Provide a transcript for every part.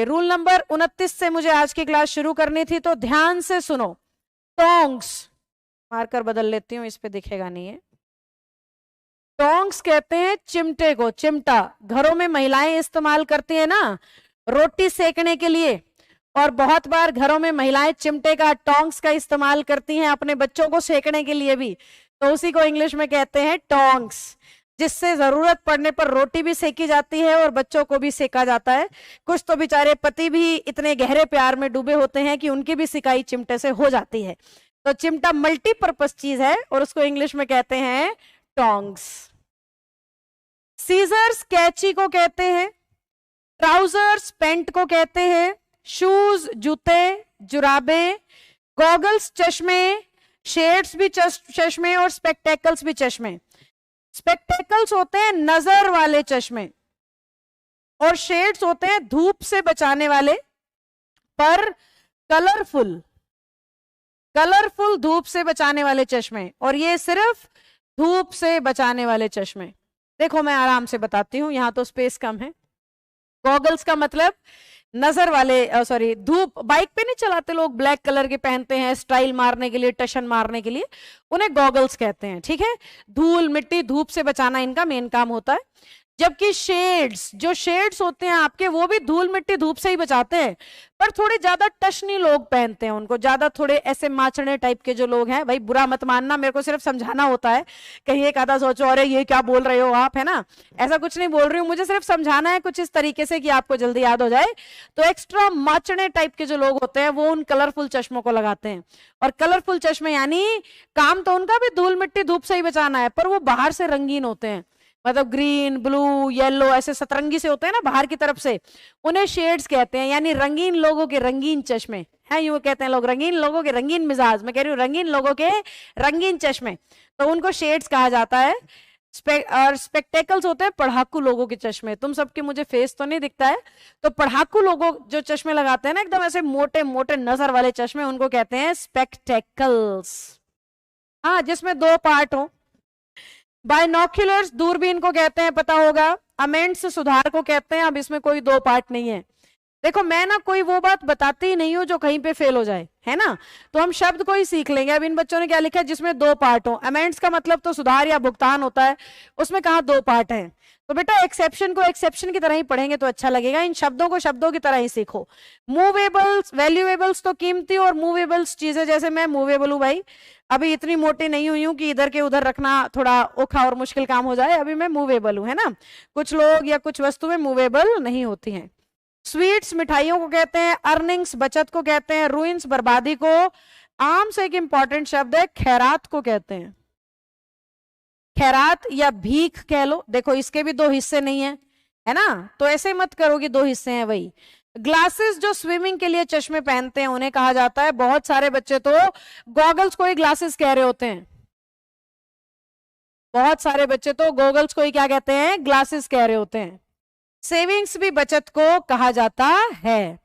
Rule number 29 से मुझे आज की क्लास शुरू करनी थी, तो ध्यान से सुनो। टोंग्स, मार्कर बदल लेती हूं, इस पे दिखेगा नहीं है। टोंग्स कहते हैं चिमटे को, चिमटा घरों में महिलाएं इस्तेमाल करती है ना रोटी सेकने के लिए, और बहुत बार घरों में महिलाएं चिमटे का, टोंग्स का इस्तेमाल करती हैं अपने बच्चों को सेकने के लिए भी, तो उसी को इंग्लिश में कहते हैं टोंग्स, जिससे जरूरत पड़ने पर रोटी भी सेकी जाती है और बच्चों को भी सेका जाता है। कुछ तो बेचारे पति भी इतने गहरे प्यार में डूबे होते हैं कि उनकी भी सिकाई चिमटे से हो जाती है। तो चिमटा मल्टीपर्पज चीज है और उसको इंग्लिश में कहते हैं टोंग्स। सीजर्स कैंची को कहते हैं, ट्राउजर्स पैंट को कहते हैं, शूज जूते, जुराबे, गॉगल्स चश्मे, शेड्स भी चश्मे और स्पेक्टेकल्स भी चश्मे। स्पेक्टेकल्स होते हैं नजर वाले चश्मे और शेड्स होते हैं धूप से बचाने वाले पर कलरफुल धूप से बचाने वाले चश्मे, और ये सिर्फ धूप से बचाने वाले चश्मे। देखो मैं आराम से बताती हूं, यहां तो स्पेस कम है। गॉगल्स का मतलब नजर वाले, सॉरी धूप, बाइक पे नहीं चलाते लोग, ब्लैक कलर के पहनते हैं स्टाइल मारने के लिए, टशन मारने के लिए, उन्हें गॉगल्स कहते हैं, ठीक है। धूल मिट्टी धूप से बचाना इनका मेन काम होता है। जबकि शेड्स, जो शेड्स होते हैं आपके, वो भी धूल मिट्टी धूप से ही बचाते हैं, पर थोड़े ज्यादा टशनी लोग पहनते हैं उनको, ज्यादा थोड़े ऐसे माचड़े टाइप के जो लोग हैं, भाई बुरा मत मानना, मेरे को सिर्फ समझाना होता है, कहीं एक आधा सोचो अरे ये क्या बोल रहे हो आप, है ना, ऐसा कुछ नहीं बोल रही हूँ, मुझे सिर्फ समझाना है कुछ इस तरीके से कि आपको जल्दी याद हो जाए। तो एक्स्ट्रा माचड़े टाइप के जो लोग होते हैं वो उन कलरफुल चश्मों को लगाते हैं, और कलरफुल चश्मे यानी काम तो उनका भी धूल मिट्टी धूप से ही बचाना है, पर वो बाहर से रंगीन होते हैं, मतलब ग्रीन ब्लू येलो ऐसे सतरंगी से होते हैं ना बाहर की तरफ से, उन्हें शेड्स कहते हैं, यानी रंगीन लोगों के रंगीन चश्मे हैं, यूं कहते हैं लोग, रंगीन लोगों के रंगीन मिजाज, मैं कह रही हूँ रंगीन लोगों के रंगीन चश्मे, तो उनको शेड्स कहा जाता है। और स्पेक्टेकल्स होते हैं पढ़ाकू लोगों के चश्मे। तुम सबके मुझे फेस तो नहीं दिखता है, तो पढ़ाकू लोगों जो चश्मे लगाते हैं ना एकदम ऐसे मोटे मोटे नजर वाले चश्मे, उनको कहते हैं स्पेक्टेकल्स। हाँ, जिसमें दो पार्ट हो। बाइनोक्यूलर्स दूरबीन को कहते हैं, पता होगा। अमेंड्स सुधार को कहते हैं, अब इसमें कोई दो पार्ट नहीं है। देखो मैं ना कोई वो बात बताती ही नहीं हूं जो कहीं पे फेल हो जाए, है ना, तो हम शब्द को ही सीख लेंगे। अब इन बच्चों ने क्या लिखा है, जिसमें दो पार्ट हो। अमेंड्स का मतलब तो सुधार या भुगतान होता है, उसमें कहा दो पार्ट है, तो बेटा एक्सेप्शन को एक्सेप्शन की तरह ही पढ़ेंगे तो अच्छा लगेगा, इन शब्दों को शब्दों की तरह ही सीखो। मूवेबल्स, वैल्यूएबल्स तो कीमती, और मूवेबल्स चीजें, जैसे मैं मूवेबल हूं भाई, अभी इतनी मोटी नहीं हुई हूं कि इधर के उधर रखना थोड़ा औखा और मुश्किल काम हो जाए, अभी मैं मूवेबल हूं, है ना। कुछ लोग या कुछ वस्तुएं मूवेबल नहीं होती हैं। स्वीट्स मिठाइयों को कहते हैं, अर्निंग्स बचत को कहते हैं, रूइंस बर्बादी को। आम से एक इंपॉर्टेंट शब्द है खैरात को कहते हैं, खैरात या भीख कह लो। देखो इसके भी दो हिस्से नहीं है, है ना, तो ऐसे मत करो कि दो हिस्से हैं। वही ग्लासेस, जो स्विमिंग के लिए चश्मे पहनते हैं, उन्हें कहा जाता है, बहुत सारे बच्चे तो गॉगल्स को ही ग्लासेस कह रहे होते हैं, बहुत सारे बच्चे तो गॉगल्स को ही क्या कहते हैं, ग्लासेस कह रहे होते हैं। सेविंग्स भी बचत को कहा जाता है।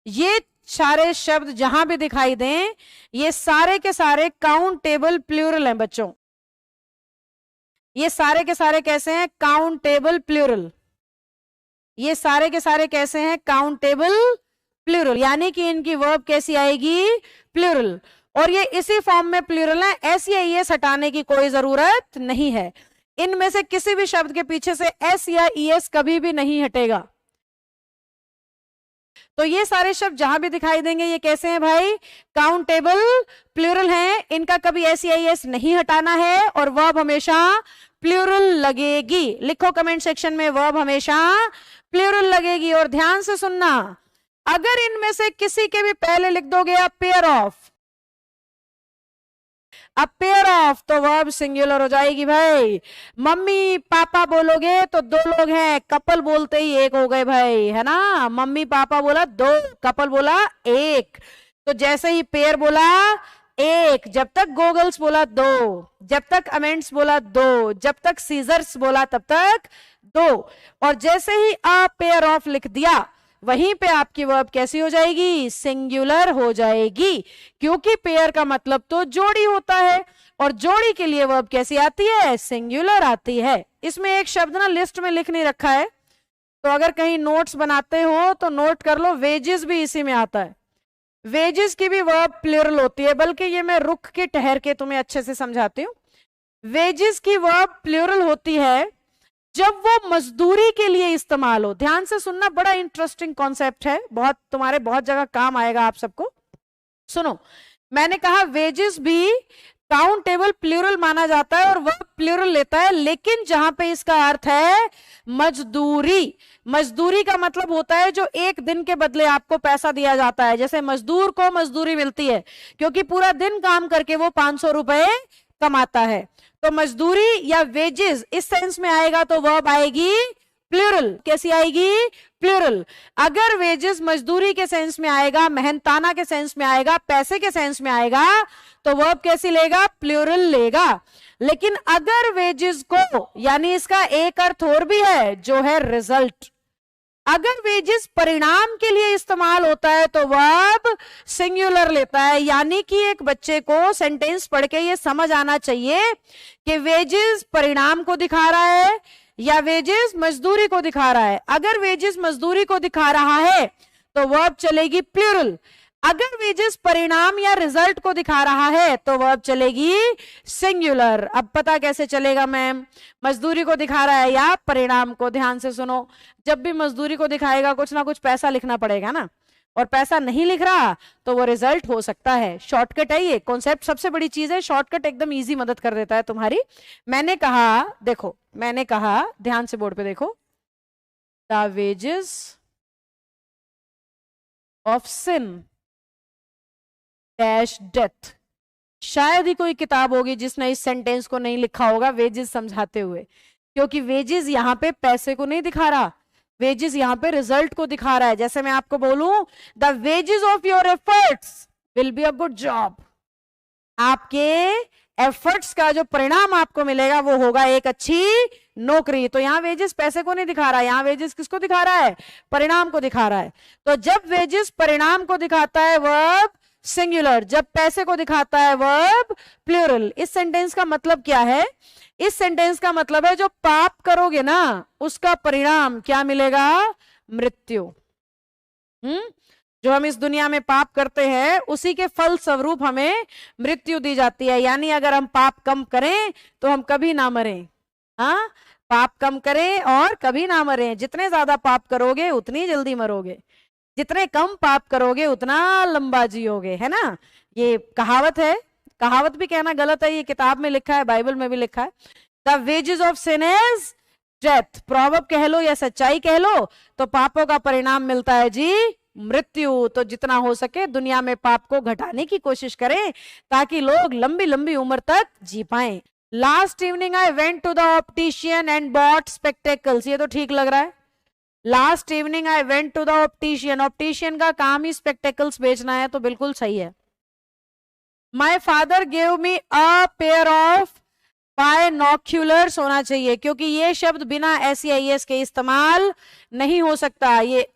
ये सारे शब्द जहां भी दिखाई दें, ये सारे के सारे काउंटेबल प्लूरल हैं बच्चों, ये सारे के सारे कैसे हैं, काउंटेबल प्लूरल। ये सारे के सारे कैसे हैं, काउंटेबल प्लूरल, यानी कि इनकी वर्ब कैसी आएगी, प्लूरल, और ये इसी फॉर्म में प्लूरल है, एस या ईएस हटाने की कोई जरूरत नहीं है। इनमें से किसी भी शब्द के पीछे से एस या ईएस कभी भी नहीं हटेगा। तो ये सारे शब्द जहां भी दिखाई देंगे ये कैसे हैं भाई, काउंटेबल प्लूरल हैं, इनका कभी एस या ईएस नहीं हटाना है, और वर्ब हमेशा प्लूरल लगेगी। लिखो कमेंट सेक्शन में, वर्ब हमेशा प्लूरल लगेगी। और ध्यान से सुनना, अगर इनमें से किसी के भी पहले लिख दोगे अ पेयर ऑफ, अब पेयर ऑफ, तो वर्ब सिंगुलर हो जाएगी भाई। मम्मी पापा बोलोगे तो दो लोग हैं, कपल बोलते ही एक हो गए भाई, है ना। मम्मी पापा बोला दो, कपल बोला एक, तो जैसे ही पेयर बोला एक, जब तक गॉगल्स बोला दो, जब तक अमेंड्स बोला दो, जब तक सीजर्स बोला तब तक दो, और जैसे ही अ पेयर ऑफ लिख दिया वहीं पे आपकी वर्ब कैसी हो जाएगी, सिंगुलर हो जाएगी, क्योंकि पेयर का मतलब तो जोड़ी होता है, और जोड़ी के लिए वर्ब कैसी आती है, सिंगुलर आती है। इसमें एक शब्द ना लिस्ट में लिख नहीं रखा है, तो अगर कहीं नोट्स बनाते हो तो नोट कर लो, वेजेस भी इसी में आता है। वेजेस की भी वर्ब प्लूरल होती है, बल्कि ये मैं रुक के ठहर के तुम्हें अच्छे से समझाती हूँ। वेजेस की वर्ब प्लूरल होती है जब वो मजदूरी के लिए इस्तेमाल हो। ध्यान से सुनना, बड़ा इंटरेस्टिंग कॉन्सेप्ट है, बहुत तुम्हारे बहुत जगह काम आएगा आप सबको। सुनो, मैंने कहा वेजेस भी काउंटेबल प्लूरल माना जाता है और वर्ब प्लूरल लेता है, लेकिन जहां पे इसका अर्थ है मजदूरी। मजदूरी का मतलब होता है जो एक दिन के बदले आपको पैसा दिया जाता है। जैसे मजदूर को मजदूरी मिलती है क्योंकि पूरा दिन काम करके वो 500 रुपए कमाता है। तो मजदूरी या वेजेस इस सेंस में आएगा तो वर्ब आएगी प्लूरल। कैसी आएगी? प्लूरल। अगर वेजेस मजदूरी के सेंस में आएगा, मेहनताना के सेंस में आएगा, पैसे के सेंस में आएगा, तो वर्ब कैसी लेगा? प्लूरल लेगा। लेकिन अगर वेजेस को, यानी इसका एक अर्थ और भी है जो है रिजल्ट, अगर वेजेस परिणाम के लिए इस्तेमाल होता है तो वर्ब सिंगुलर लेता है। यानी कि एक बच्चे को सेंटेंस पढ़ के ये समझ आना चाहिए कि वेजेस परिणाम को दिखा रहा है या वेजेस मजदूरी को दिखा रहा है। अगर वेजेस मजदूरी को दिखा रहा है तो वर्ब चलेगी प्लूरल। अगर वेजेस परिणाम या रिजल्ट को दिखा रहा है तो वर्ब चलेगी सिंगुलर। अब पता कैसे चलेगा मैम, मजदूरी को दिखा रहा है या परिणाम को? ध्यान से सुनो, जब भी मजदूरी को दिखाएगा कुछ ना कुछ पैसा लिखना पड़ेगा ना, और पैसा नहीं लिख रहा तो वो रिजल्ट हो सकता है। शॉर्टकट है ये कॉन्सेप्ट, सबसे बड़ी चीज है शॉर्टकट, एकदम इजी मदद कर देता है तुम्हारी। मैंने कहा, देखो मैंने कहा, ध्यान से बोर्ड पे देखो, the wages of sin dash death. शायद ही कोई किताब होगी जिसने इस सेंटेंस को नहीं लिखा होगा वेजेस समझाते हुए, क्योंकि वेजेस यहां पे पैसे को नहीं दिखा रहा, वेजेस यहां पे रिजल्ट को दिखा रहा है। जैसे मैं आपको बोलूं, the wages of your efforts will be a good job. आपके एफर्ट्स का जो परिणाम आपको मिलेगा वो होगा एक अच्छी नौकरी। तो यहां वेजेस पैसे को नहीं दिखा रहा है, यहां वेजेस किसको दिखा रहा है? परिणाम को दिखा रहा है। तो जब वेजेस परिणाम को दिखाता है वर्ब सिंगुलर, जब पैसे को दिखाता है वर्ब प्लूरल। इस सेंटेंस का मतलब क्या है? इस सेंटेंस का मतलब है जो पाप करोगे ना उसका परिणाम क्या मिलेगा? मृत्यु। जो हम इस दुनिया में पाप करते हैं उसी के फल स्वरूप हमें मृत्यु दी जाती है। यानी अगर हम पाप कम करें तो हम कभी ना मरें। हाँ, पाप कम करें और कभी ना मरें। जितने ज्यादा पाप करोगे उतनी जल्दी मरोगे, जितने कम पाप करोगे उतना लंबा जियोगे, है ना। ये कहावत है, कहावत भी कहना गलत है, ये किताब में लिखा है, बाइबल में भी लिखा है। The wages of sin is death. Proverb कह लो या सच्चाई कह लो, तो पापों का परिणाम मिलता है जी मृत्यु। तो जितना हो सके दुनिया में पाप को घटाने की कोशिश करें ताकि लोग लंबी लंबी उम्र तक जी पाएं। Last evening I went to the optician and bought spectacles. ये तो ठीक लग रहा है। Last evening I went to the optician. Optician का काम ही स्पेक्टेकल्स बेचना है, तो बिल्कुल सही है। My father gave me a pair of binoculars होना चाहिए, क्योंकि ये शब्द बिना SEIS के इस्तेमाल नहीं हो सकता। ये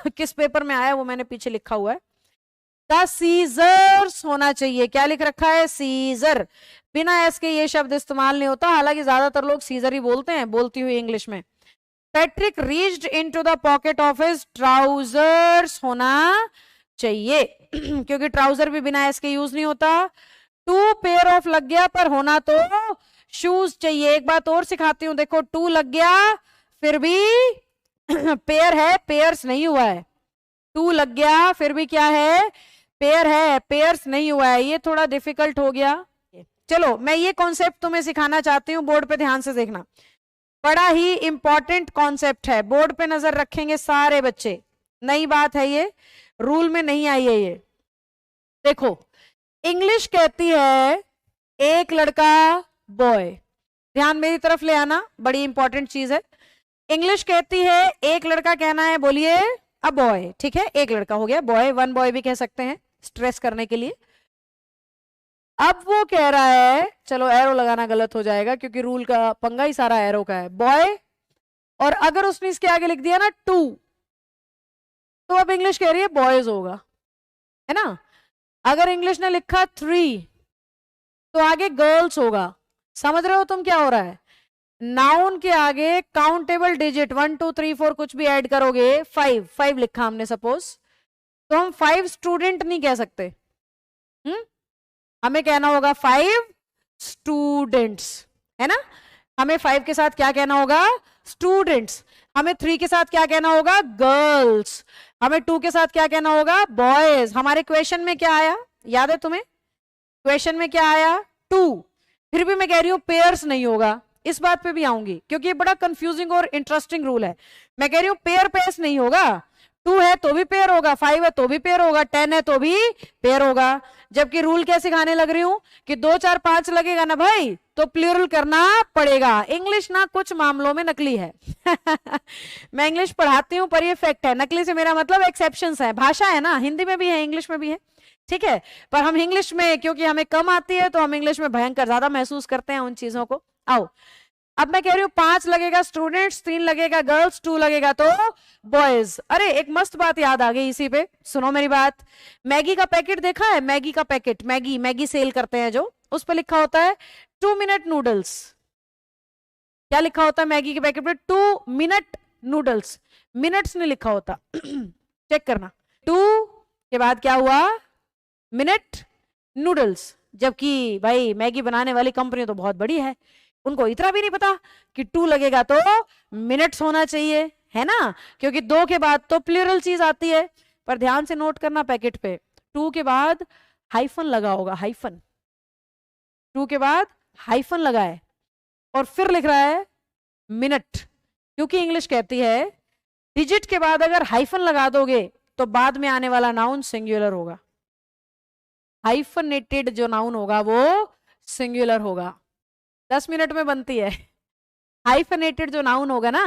किस पेपर में आया वो मैंने पीछे लिखा हुआ है। द सीजर्स होना चाहिए। क्या लिख रखा है? सीजर। बिना एस के ये शब्द इस्तेमाल नहीं होता, हालांकि ज्यादातर लोग सीजर ही बोलते हैं बोलती हुई इंग्लिश में। Patrick reached into the pocket of his trousers होना चाहिए क्योंकि ट्राउजर भी बिना एस के यूज नहीं होता। टू पेयर ऑफ लग गया, पर होना तो शूज चाहिए। एक बात और सिखाती हूँ, देखो टू लग गया फिर भी पेयर है, पेयर्स नहीं हुआ है। टू लग गया फिर भी क्या है? पेयर है, पेयर्स नहीं हुआ है। ये थोड़ा डिफिकल्ट हो गया। चलो मैं ये कॉन्सेप्ट तुम्हें सिखाना चाहती हूँ, बोर्ड पे ध्यान से देखना। बड़ा ही इंपॉर्टेंट कॉन्सेप्ट है, बोर्ड पे नजर रखेंगे सारे बच्चे। नई बात है ये, रूल में नहीं आई है ये। देखो इंग्लिश कहती है एक लड़का बॉय। ध्यान मेरी तरफ ले आना, बड़ी इंपॉर्टेंट चीज है। इंग्लिश कहती है एक लड़का, कहना है बोलिए अ बॉय। ठीक है, एक लड़का हो गया बॉय, वन बॉय भी कह सकते हैं स्ट्रेस करने के लिए। अब वो कह रहा है, चलो एरो लगाना गलत हो जाएगा क्योंकि रूल का पंगा ही सारा एरो का है, बॉय। और अगर उसने इसके आगे लिख दिया ना टू, तो अब इंग्लिश कह रही है बॉयज होगा, है ना। अगर इंग्लिश ने लिखा थ्री तो आगे गर्ल्स होगा। समझ रहे हो तुम क्या हो रहा है? नाउन के आगे काउंटेबल डिजिट 1 2 3 4 कुछ भी ऐड करोगे, 5 लिखा हमने सपोज, तो हम 5 स्टूडेंट नहीं कह सकते। हमें कहना होगा 5 स्टूडेंट्स, है ना। हमें 5 के साथ क्या कहना होगा, स्टूडेंट्स। हमें 3 के साथ क्या कहना होगा, गर्ल्स। हमें 2 के साथ क्या कहना होगा, बॉयज। हमारे क्वेश्चन में क्या आया, याद है तुम्हें, क्वेश्चन में क्या आया, 2। फिर भी मैं कह रही हूं पेयर्स नहीं होगा, इस बात पे भी आऊंगी क्योंकि ये बड़ा कंफ्यूजिंग और इंटरेस्टिंग रूल है। मैं कह रही हूं पेयर पेयर्स नहीं होगा, 2 है तो भी पेयर होगा, 5 है तो भी पेयर होगा, 10 है तो भी पेयर होगा। जबकि रूल क्या सिखाने लग रही हूं कि 2 4 5 लगेगा ना भाई तो प्लूरल करना पड़ेगा। इंग्लिश ना कुछ मामलों में नकली है। मैं इंग्लिश पढ़ाती हूं पर ये फैक्ट है, नकली से मेरा मतलब एक्सेप्शंस है। भाषा है ना, हिंदी में भी है इंग्लिश में भी है, ठीक है। पर हम इंग्लिश में क्योंकि हमें कम आती है तो हम इंग्लिश में भयंकर ज्यादा महसूस करते हैं उन चीजों को। आओ अब मैं कह रही हूं 5 लगेगा स्टूडेंट्स, 3 लगेगा गर्ल्स, 2 लगेगा तो बॉयज। अरे एक मस्त बात याद आ गई इसी पे, सुनो मेरी बात। मैगी का पैकेट देखा है, मैगी का पैकेट, मैगी सेल करते हैं जो, उस पर लिखा होता है 2 मिनट नूडल्स। क्या लिखा होता है मैगी के पैकेट पे, 2 मिनट नूडल्स, मिनट्स नहीं लिखा होता। चेक करना, 2 के बाद क्या हुआ, मिनट नूडल्स। जबकि भाई मैगी बनाने वाली कंपनी तो बहुत बड़ी है, उनको इतना भी नहीं पता कि 2 लगेगा तो मिनट्स होना चाहिए, है ना, क्योंकि 2 के बाद तो प्लूरल चीज आती है। पर ध्यान से नोट करना पैकेट पे 2 के बाद हाइफन लगा होगा, हाइफन, 2 के बाद हाइफन लगा है और फिर लिख रहा है मिनट, क्योंकि इंग्लिश कहती है डिजिट के बाद अगर हाइफन लगा दोगे तो बाद में आने वाला नाउन सिंगुलर होगा। हाइफनेटेड जो नाउन होगा वो सिंगुलर होगा। 10 मिनट में बनती है। हाइफनेटेड जो नाउन होगा ना,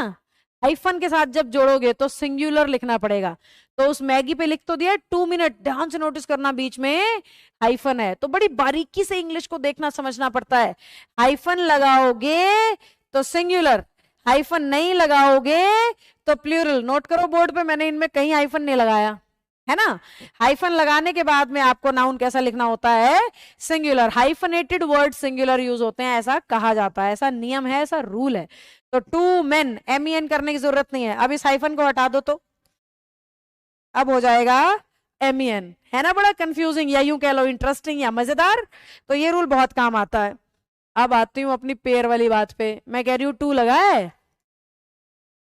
हाइफन के साथ जब जोड़ोगे तो सिंगुलर लिखना पड़ेगा। तो उस मैगी पे लिख तो दिया 2 मिनट, ध्यान से नोटिस करना बीच में हाइफन है, तो बड़ी बारीकी से इंग्लिश को देखना समझना पड़ता है। हाइफन लगाओगे तो सिंगुलर, हाइफन नहीं लगाओगे तो प्लूरल। नोट करो बोर्ड पे, मैंने इनमें कहीं हाइफन नहीं लगाया, है ना। हाइफन लगाने के बाद में आपको नाउन कैसा लिखना होता है, singular. Hyphenated word singular use होते हैं, ऐसा कहा जाता है, ऐसा नियम है, ऐसा रूल है। तो 2 men, MEN करने की जरूरत नहीं है। अब इस हाइफन को हटा दो तो अब हो जाएगा MEN, है ना। बड़ा कंफ्यूजिंग या यूं कह लो इंटरेस्टिंग या मजेदार, तो ये रूल बहुत काम आता है। अब आती हूं अपनी पेयर वाली बात पे। मैं कह रही हूं 2 लगा है,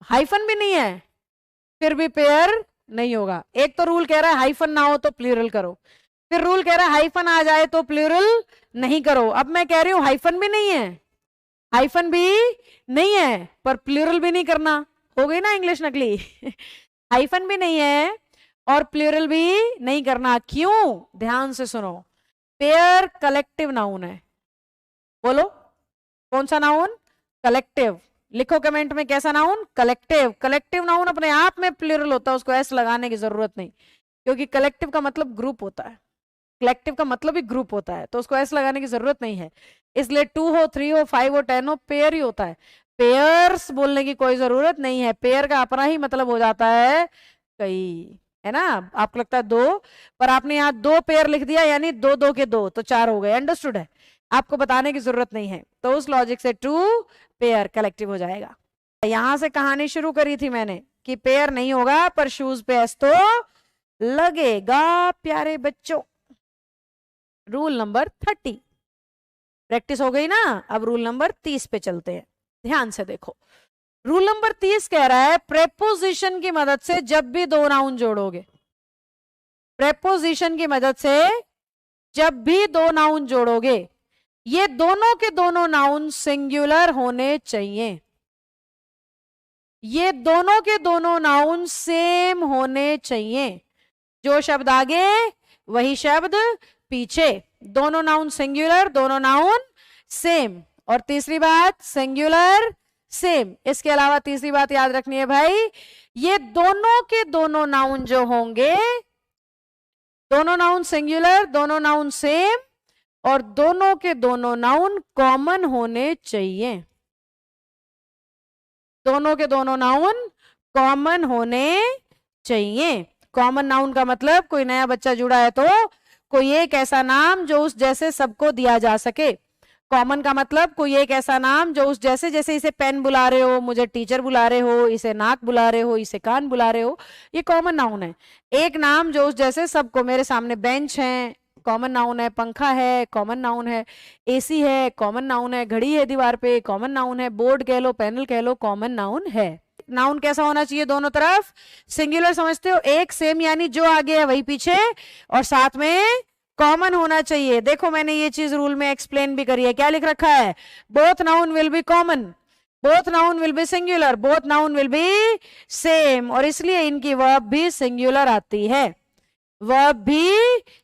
हाइफन भी नहीं है, फिर भी पेयर नहीं होगा। एक तो रूल कह रहा है हाइफन ना हो तो प्लूरल करो, फिर रूल कह रहा है हाइफन आ जाए तो प्लूरल नहीं करो। अब मैं कह रही हूं हाइफन भी नहीं है, हाइफन भी नहीं है, पर प्लूरल भी नहीं करना, हो गई ना इंग्लिश नकली। हाइफन भी नहीं है और प्लूरल भी नहीं करना, क्यों, ध्यान से सुनो। पेयर कलेक्टिव नाउन है, बोलो कौन सा नाउन, कलेक्टिव। लिखो कमेंट में कैसा नाउन, कलेक्टिव। कलेक्टिव नाउन अपने आप में प्लूरल होता है, उसको एस लगाने की जरूरत नहीं, क्योंकि कलेक्टिव का मतलब ग्रुप होता है, कलेक्टिव का मतलब ही ग्रुप होता है, तो उसको एस लगाने की जरूरत नहीं है। इसलिए 2 हो, 3 हो, 5 हो, 10 हो, पेयर ही होता है, पेयर्स बोलने की कोई जरूरत नहीं है। पेयर का अपना ही मतलब हो जाता है कई, है ना। आपको लगता है 2, पर आपने यहाँ 2 पेयर लिख दिया, यानी 2 2 के 2 तो 4 हो गए, अंडरस्टूड है, आपको बताने की जरूरत नहीं है। तो उस लॉजिक से 2 पेयर कलेक्टिव हो जाएगा। यहां से कहानी शुरू करी थी मैंने कि पेयर नहीं होगा पर शूज पे एस तो लगेगा प्यारे बच्चों। रूल नंबर 30 प्रैक्टिस हो गई ना, अब रूल नंबर 30 पे चलते हैं। ध्यान से देखो, रूल नंबर 30 कह रहा है प्रेपोजिशन की मदद से जब भी 2 नाउन जोड़ोगे, प्रेपोजिशन की मदद से जब भी 2 नाउन जोड़ोगे, ये दोनों के दोनों नाउन सिंगुलर होने चाहिए, ये दोनों के दोनों नाउन सेम होने चाहिए। जो शब्द आगे वही शब्द पीछे, दोनों नाउन सिंगुलर, दोनों नाउन सेम। और तीसरी बात सिंगुलर सेम। इसके अलावा तीसरी बात याद रखनी है भाई, ये दोनों के दोनों नाउन जो होंगे, दोनों नाउन सिंगुलर, दोनों नाउन सेम, और दोनों के दोनों नाउन कॉमन होने चाहिए, दोनों के दोनों नाउन कॉमन होने चाहिए। कॉमन नाउन का मतलब कोई नया बच्चा जुड़ा है तो कोई एक ऐसा नाम जो उस जैसे सबको दिया जा सके। कॉमन का मतलब कोई एक ऐसा नाम जो उस जैसे जैसे इसे पेन बुला रहे हो, मुझे टीचर बुला रहे हो, इसे नाक बुला रहे हो, इसे कान बुला रहे हो, ये कॉमन नाउन है। एक नाम जो उस जैसे सबको, मेरे सामने बेंच है, कॉमन नाउन है, पंखा है, कॉमन नाउन है, एसी है, कॉमन नाउन है, घड़ी है दीवार पे, कॉमन नाउन है, बोर्ड कह लो, पैनल कह लो, कॉमन नाउन है। नाउन कैसा होना चाहिए? दोनों तरफ सिंगुलर, समझते हो? एक सेम, यानी जो आगे है वही पीछे, और साथ में कॉमन होना चाहिए। देखो मैंने ये चीज रूल में एक्सप्लेन भी करी है, क्या लिख रखा है? Both noun will be common, both noun will be singular, both noun will be same, और इसलिए इनकी वर्ब भी सिंगुलर आती है, वर्ब भी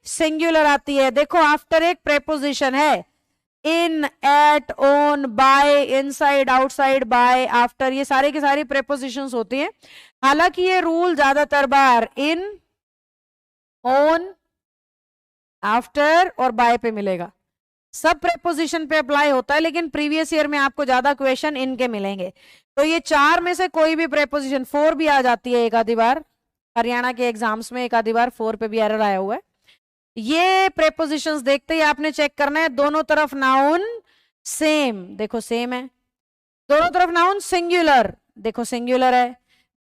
सिंगुलर आती है। देखो आफ्टर एक प्रेपोजिशन है, in, at, on, by, inside, outside, by, after, ये सारे की सारी प्रेपोजिशंस होती हैं। हालांकि ये रूल ज्यादातर बार इन, ओन, आफ्टर और बाय पे मिलेगा, सब प्रेपोजिशन पे अप्लाई होता है, लेकिन प्रीवियस ईयर में आपको ज्यादा क्वेश्चन इनके मिलेंगे। तो ये चार में से कोई भी प्रेपोजिशन, फोर भी आ जाती है एक आधी बार, हरियाणा के एग्जाम्स में एक आधी बार फोर पे भी एरर आया हुआ है। ये प्रेपोजिशंस देखते ही आपने चेक करना है, दोनों तरफ नाउन सेम, देखो सेम है, दोनों तरफ नाउन सिंगुलर, देखो सिंगुलर है,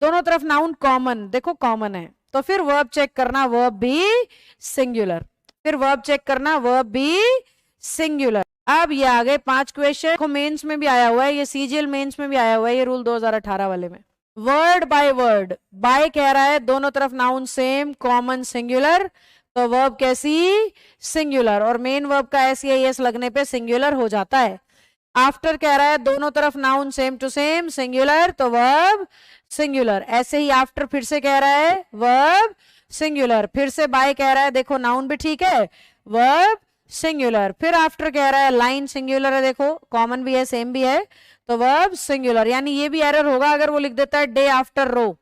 दोनों तरफ नाउन कॉमन, देखो कॉमन है, तो फिर वर्ब चेक करना, वर्ब भी सिंगुलर, फिर वर्ब चेक करना, वर्ब भी सिंगुलर। अब ये आ गए 5 क्वेश्चन, मेंस में भी आया हुआ है, ये सीजीएल मेंस में भी आया हुआ है, ये रूल 2018 वाले में। वर्ड बाय वर्ड, बाय कह रहा है दोनों तरफ नाउन सेम, कॉमन, सिंगुलर, तो वर्ब कैसी? सिंगुलर, और मेन वर्ब का एस या एस लगने पे सिंगुलर हो जाता है। आफ्टर कह रहा है दोनों तरफ noun same to same, singular, तो वर्ब सिंगुलर। ऐसे ही आफ्टर फिर से कह रहा है वर्ब सिंगुलर, फिर से बाय कह रहा है, देखो नाउन भी ठीक है, वर्ब सिंगुलर, फिर आफ्टर कह रहा है लाइन सिंगुलर है, देखो कॉमन भी है, सेम भी है, तो वर्ब सिंगुलर। यानी ये भी एरर होगा अगर वो लिख देता है डे आफ्टर रो,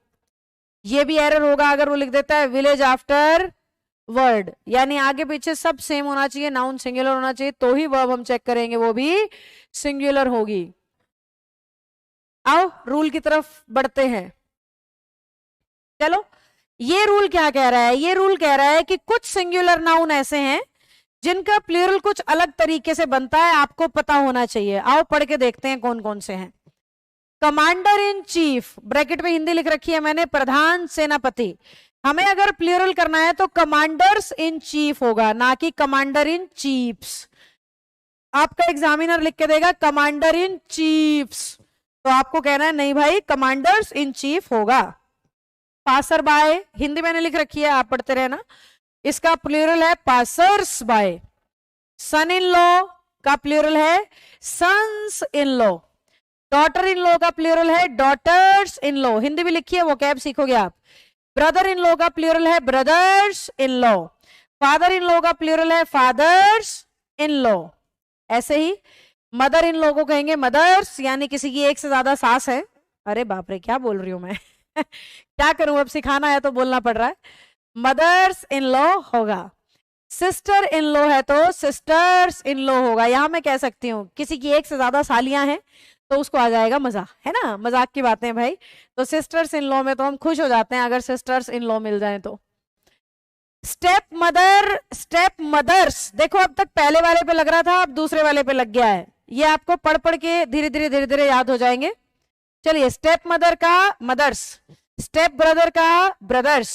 ये भी एरर होगा अगर वो लिख देता है विलेज आफ्टर वर्ड, यानी आगे पीछे सब सेम होना चाहिए, नाउन सिंगुलर होना चाहिए, तो ही वर्ब हम चेक करेंगे, वो भी सिंगुलर होगी। आओ रूल की तरफ बढ़ते हैं, चलो। ये रूल क्या कह रहा है? ये रूल कह रहा है कि कुछ सिंगुलर नाउन ऐसे हैं जिनका प्लूरल कुछ अलग तरीके से बनता है, आपको पता होना चाहिए। आओ पढ़ के देखते हैं कौन कौन से हैं। कमांडर इन चीफ, ब्रैकेट में हिंदी लिख रखी है मैंने, प्रधान सेनापति, हमें अगर प्लूरल करना है तो कमांडर्स इन चीफ होगा, ना कि कमांडर इन चीफ्स। आपका एग्जामिनर लिख के देगा कमांडर इन चीफ्स, तो आपको कहना है नहीं भाई कमांडर्स इन चीफ होगा। पासर बाय, हिंदी मैंने लिख रखी है, आप पढ़ते रहना, इसका प्लूरल है passers by. Son in law का प्लूरल है sons in law. Daughter in law का प्लूरल है डॉटर्स इन लॉ, हिंदी भी लिखी है, वो कैब सीखोगे आप। ब्रदर इन लॉ का प्लूरल है brothers in law. Father in law का प्लूरल है फादर्स इन लॉ। ऐसे ही मदर इन लॉ को कहेंगे मदर्स, यानी किसी की एक से ज्यादा सास है। अरे बाप रे क्या बोल रही हूं मैं क्या करूं, अब सिखाना है तो बोलना पड़ रहा है। मदर्स इन लॉ होगा। सिस्टर इन लॉ है तो सिस्टर्स इन लॉ होगा। यहां मैं कह सकती हूँ किसी की एक से ज्यादा सालियां हैं तो उसको आ जाएगा मजा, है ना, मजाक की बातें भाई। तो सिस्टर्स इन लॉ में तो हम खुश हो जाते हैं अगर सिस्टर्स इन लॉ मिल जाए तो। स्टेप मदर, स्टेप मदर्स, देखो अब तक पहले वाले पे लग रहा था, अब दूसरे वाले पे लग गया है। ये आपको पढ़ पढ़ के धीरे धीरे याद हो जाएंगे। चलिए, स्टेप मदर का मदर्स, स्टेप ब्रदर का ब्रदर्स,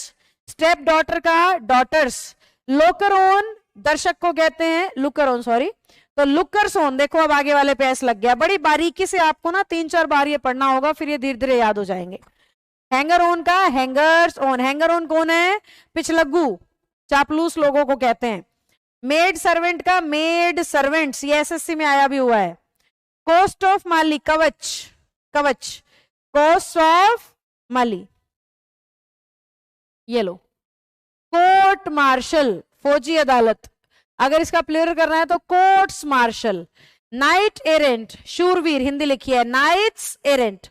स्टेप डॉटर का डॉटर्स, लोकर ऑन दर्शक को कहते हैं, लुकर ऑन सॉरी, तो लुकर्स ऑन। देखो अब आगे वाले पे एस लग गया। बड़ी बारीकी से आपको ना 3-4 बार ये पढ़ना होगा, फिर ये धीरे धीरे याद हो जाएंगे। हैंगर ऑन का हैंगर्स ऑन, हैंगर ऑन कौन है? पिछलग्गू, चापलूस लोगों को कहते हैं। मेड सर्वेंट का मेड सर्वेंट्स, ये एसएससी में आया भी हुआ है। कोस्ट ऑफ माली, कवच, कवच, कोस्ट ऑफ माली, ये लो। कोर्ट मार्शल, फौजी अदालत, अगर इसका प्लूरल करना है तो कोर्ट्स मार्शल। नाइट एरेंट, शूरवीर, हिंदी लिखी है नाइट्स एरेंट।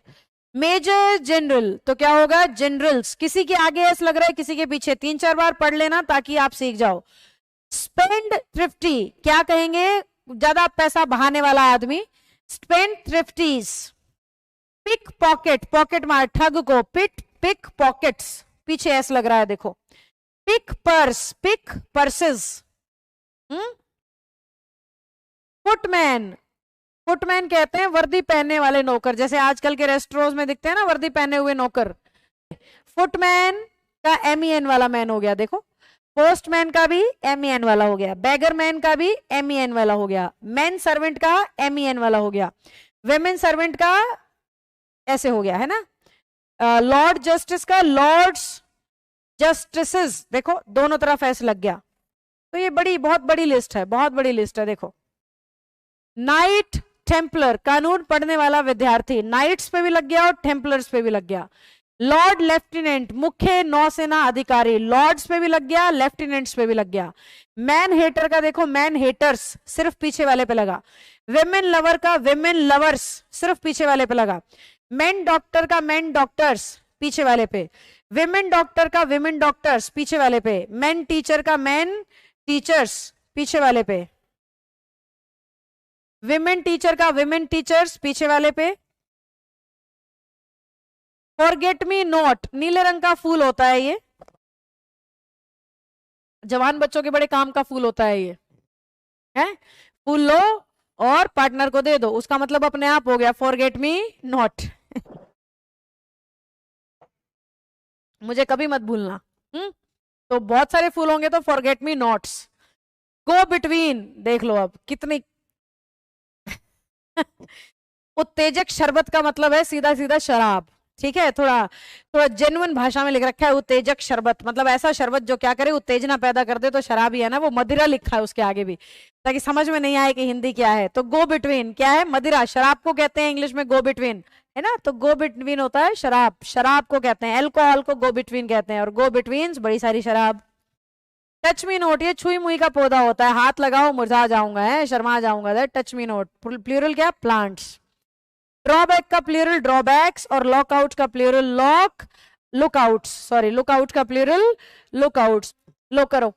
मेजर जनरल, तो क्या होगा? जनरल्स। किसी के आगे एस लग रहा है, किसी के पीछे, 3-4 बार पढ़ लेना ताकि आप सीख जाओ। स्पेंड थ्रिफ्टी, क्या कहेंगे? ज्यादा पैसा बहाने वाला आदमी, spendthrifts. Pickpocket, pocket मार, ठग को पिट पिक पॉकेट्स, पीछे एस लग रहा है देखो। Pickpurse, pickpurses. Footman, footman कहते हैं वर्दी पहनने वाले नौकर, जैसे आजकल के रेस्टोरेंट में दिखते हैं ना वर्दी पहने हुए नौकर। फुटमैन का MEN वाला मैन हो गया, देखो। पोस्टमैन का भी MEN वाला हो गया, बैगरमैन का भी MEN वाला हो गया, मैन सर्वेंट का MEN वाला हो गया, वेमेन सर्वेंट का ऐसे हो गया, है ना। लॉर्ड जस्टिस का लॉर्ड्स जस्टिसेस, देखो दोनों तरफ ऐसे लग गया। तो ये बहुत बड़ी लिस्ट है, बहुत बड़ी लिस्ट है। देखो नाइट टेम्पलर, कानून पढ़ने वाला विद्यार्थी, नाइट्स पे भी लग गया और टेम्पलर्स पे भी लग गया। लॉर्ड लेफ्टिनेंट, मुख्य नौसेना अधिकारी, लॉर्ड्स पे भी लग गया, लेफ्टिनेंट्स पे भी लग गया। मैन हेटर का देखो, मैन हेटर्स सिर्फ पीछे वाले पे लगा। विमेन लवर का विमेन लवर्स सिर्फ पीछे वाले पे लगा। मैन डॉक्टर का मैन डॉक्टर्स पीछे वाले पे। विमेन डॉक्टर का विमेन डॉक्टर्स पीछे वाले पे। मैन टीचर का मैन टीचर्स पीछे वाले पे। विमेन टीचर का विमेन टीचर्स पीछे वाले पे। फॉरगेट मी नॉट, नीले रंग का फूल होता है ये, जवान बच्चों के बड़े काम का फूल होता है ये, है। फूल लो और पार्टनर को दे दो, उसका मतलब अपने आप हो गया फॉरगेट मी नॉट। मुझे कभी मत भूलना। तो बहुत सारे फूल होंगे तो फॉरगेट मी नॉट्स। गो बिटवीन, देख लो अब कितनी उत्तेजक शरबत का मतलब है सीधा सीधा शराब, ठीक है। थोड़ा थोड़ा जेन्युइन भाषा में लिख रखा है उत्तेजक शरबत, मतलब ऐसा शरबत जो क्या करे, उत्तेजना पैदा कर दे। तो शराब ही है ना, वो मदिरा लिखा है उसके आगे भी, ताकि समझ में नहीं आए कि हिंदी क्या है। तो गो बिटवीन क्या है, मदिरा। शराब को कहते हैं इंग्लिश में गो बिटवीन, है ना। तो गो बिटवीन होता है शराब, शराब को कहते हैं, अल्कोहल को गो बिटवीन कहते हैं, और गो बिटवीन बड़ी सारी शराब। टच मी नोट, ये छुई मुई का पौधा होता है, हाथ लगाओ मुरझा जाऊंगा, है, शर्मा जाऊंगा। टच मी नोट, प्लूरल क्या, प्लांट्स। ड्रॉबैक का प्लूरल ड्रॉबैक्स, और लॉकआउट का प्लूरल लॉक लुकआउट्स, सॉरी लुकआउट का प्लूरल लुकआउट्स। लो करो,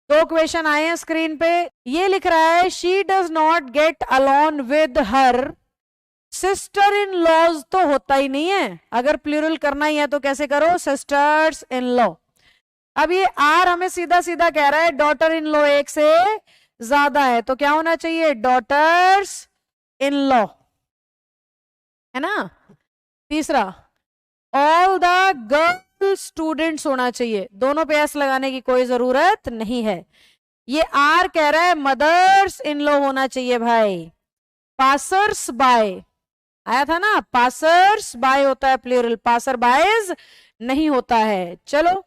2 क्वेश्चन आए हैं स्क्रीन पे। ये लिख रहा है she does not get along with her sister in laws, तो होता ही नहीं है। अगर प्लूरल करना ही है तो कैसे करो, सिस्टर्स इन लॉ। अब ये आर हमें सीधा सीधा कह रहा है डॉटर इन लॉ एक से ज्यादा है, तो क्या होना चाहिए, डॉटर्स इन लॉ, है ना। तीसरा, ऑल द गर्ल स्टूडेंट्स होना चाहिए, दोनों पे एस लगाने की कोई जरूरत नहीं है। ये आर कह रहा है मदर्स इन लॉ होना चाहिए भाई। पासर्स बाय आया था ना, पासर्स बाय होता है प्लूरल, पासर बायज नहीं होता है। चलो